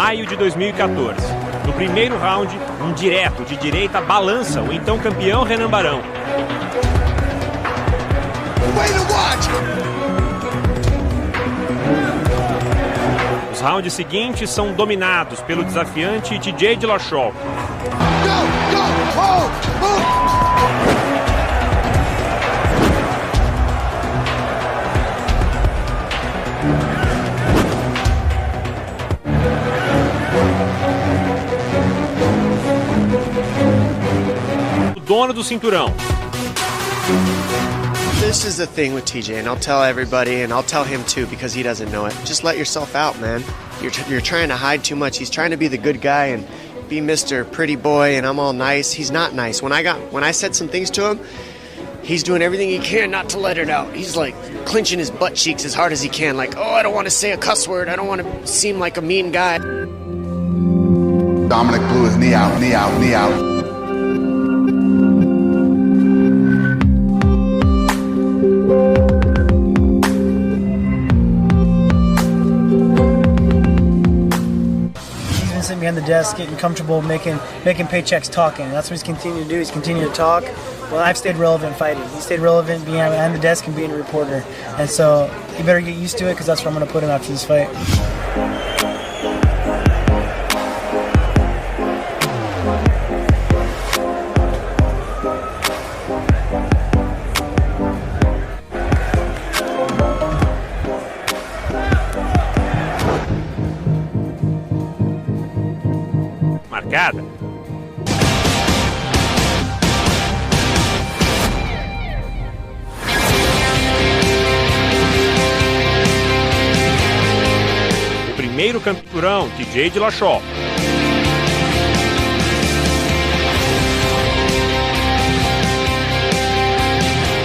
maio de 2014. No primeiro round, um direto de direita balança o então campeão Renan Barão. Os rounds seguintes são dominados pelo desafiante TJ Dillashaw. O dono do cinturão. This is the thing with TJ, and I'll tell everybody, and I'll tell him too, because he doesn't know it. Just let yourself out, man. You're trying to hide too much. He's trying to be the good guy and be Mr. Pretty Boy, and I'm all nice. He's not nice. When I said some things to him, he's doing everything he can not to let it out. He's like clenching his butt cheeks as hard as he can, like, oh, I don't want to say a cuss word. I don't want to seem like a mean guy. Dominic Cruz, knee out, knee out, knee out. Sitting behind the desk, getting comfortable, making paychecks, talking. That's what he's continuing to do. He's continuing to talk. Well, I've stayed relevant fighting. He stayed relevant behind the desk and being a reporter. And so you better get used to it, because that's where I'm going to put him after this fight. Marcada. O primeiro campeão, TJ Dillashaw.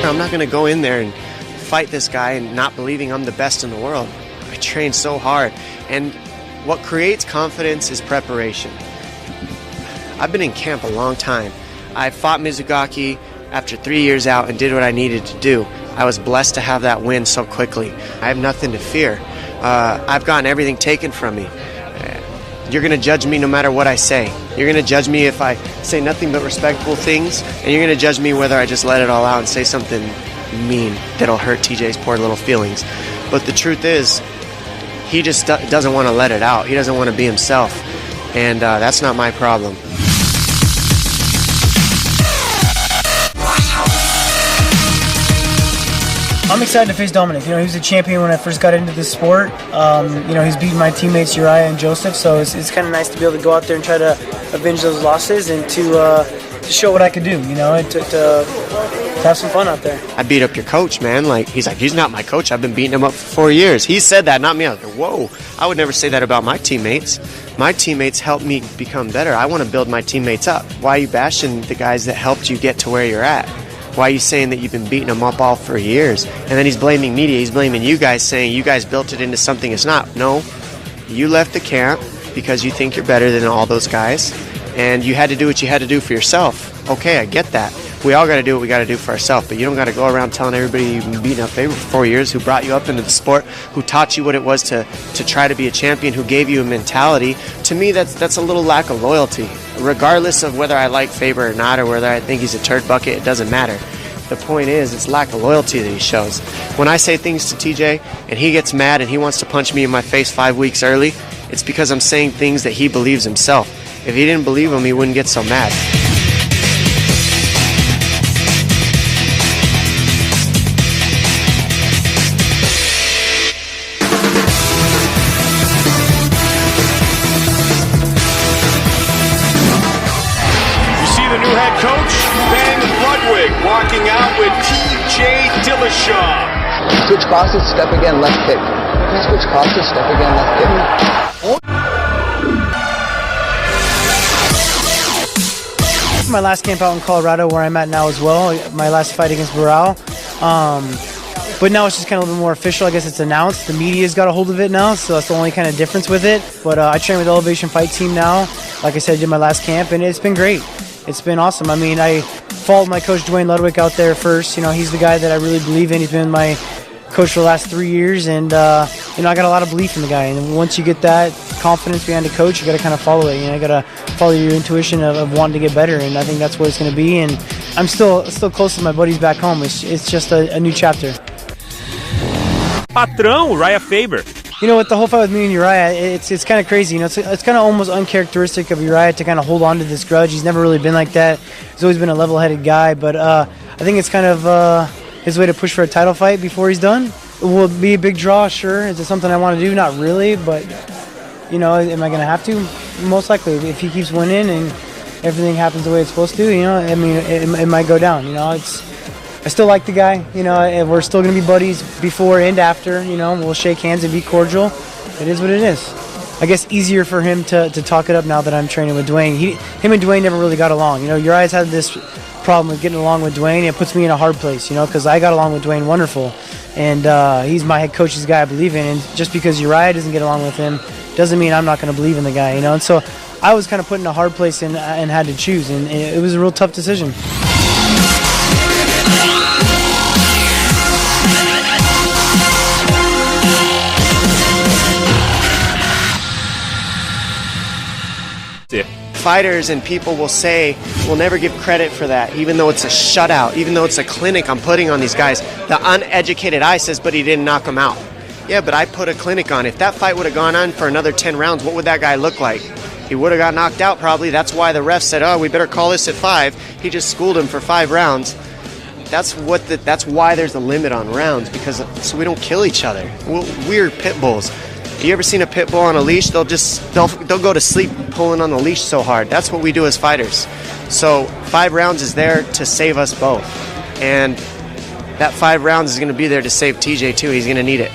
I'm not going to go in there and fight this guy and not believing I'm the best in the world. I train so hard, and what creates confidence is preparation. I've been in camp a long time. I fought Mizugaki after 3 years out and did what I needed to do. I was blessed to have that win so quickly. I have nothing to fear. I've gotten everything taken from me. You're going to judge me no matter what I say. You're going to judge me if I say nothing but respectful things, and you're going to judge me whether I just let it all out and say something mean that'll hurt TJ's poor little feelings. But the truth is, he just doesn't want to let it out. He doesn't want to be himself, and that's not my problem. I'm excited to face Dominic. You know, he was a champion when I first got into this sport. You know, he's beaten my teammates Uriah and Joseph, so it's kind of nice to be able to go out there and try to avenge those losses and to show what I could do, you know, and to have some fun out there. I beat up your coach, man. He's not my coach. I've been beating him up for 4 years. He said that, not me. I was like, whoa. I would never say that about my teammates. My teammates helped me become better. I want to build my teammates up. Why are you bashing the guys that helped you get to where you're at? Why are you saying that you've been beating them up all for years? And then he's blaming media. He's blaming you guys, saying you guys built it into something it's not. No, you left the camp because you think you're better than all those guys, and you had to do what you had to do for yourself. Okay, I get that. We all got to do what we got to do for ourselves, but you don't got to go around telling everybody you've been beating up for 4 years, who brought you up into the sport, who taught you what it was to try to be a champion, who gave you a mentality. To me, that's a little lack of loyalty. Regardless of whether I like Faber or not, or whether I think he's a turd bucket, it doesn't matter. The point is, it's lack of loyalty that he shows. When I say things to TJ and he gets mad and he wants to punch me in my face 5 weeks early, it's because I'm saying things that he believes himself. If he didn't believe them, he wouldn't get so mad. Head coach Ben Ludwig walking out with TJ Dillashaw. Switch crosses, step again, left kick. Switch crosses, step again, left kick. My last camp out in Colorado, where I'm at now as well. My last fight against Burrell. But now it's just kind of a little bit more official. I guess it's announced. The media's got a hold of it now, so that's the only kind of difference with it. But I train with the Elevation Fight Team now. Like I said, I did my last camp, and it's been great. It's been awesome. I mean, I followed my coach Dwayne Ludwig out there first. You know, he's the guy that I really believe in. He's been my coach for the last 3 years, and you know, I got a lot of belief in the guy. And once you get that, confidence behind a coach, you got to kind of follow it. You got to follow your intuition of wanting to get better, and I think that's what it's going to be. And I'm still close to my buddies back home. It's just a new chapter. Patrão, Uriah Faber. With the whole fight with me and Uriah, it's kind of crazy. It's kind of almost uncharacteristic of Uriah to kind of hold on to this grudge. He's never really been like that. He's always been a level-headed guy, but I think it's kind of his way to push for a title fight before he's done. Will it be a big draw? Sure. Is it something I want to do? Not really, but am I going to have to? Most likely, if he keeps winning and everything happens the way it's supposed to, it might go down. I still like the guy, and we're still going to be buddies before and after, we'll shake hands and be cordial. It is what it is. I guess easier for him to talk it up now that I'm training with Dwayne. Him and Dwayne never really got along. Uriah's had this problem with getting along with Dwayne. It puts me in a hard place, because I got along with Dwayne wonderful. And he's my head coach, he's the guy I believe in. And just because Uriah doesn't get along with him doesn't mean I'm not going to believe in the guy, And so I was kind of put in a hard place and had to choose. And it was a real tough decision. Fighters and people will never give credit for that, even though it's a shutout, even though it's a clinic I'm putting on these guys. The uneducated eye says, but he didn't knock them out. Yeah, but I put a clinic on. If that fight would have gone on for another 10 rounds, what would that guy look like? He would have got knocked out probably. That's why the ref said, we better call this at 5. He just schooled him for 5 rounds. That's why there's a limit on rounds, so we don't kill each other. We're pit bulls. You ever seen a pit bull on a leash? They'll go to sleep pulling on the leash so hard. That's what we do as fighters. So 5 rounds is there to save us both. And that 5 rounds is going to be there to save TJ too. He's going to need it.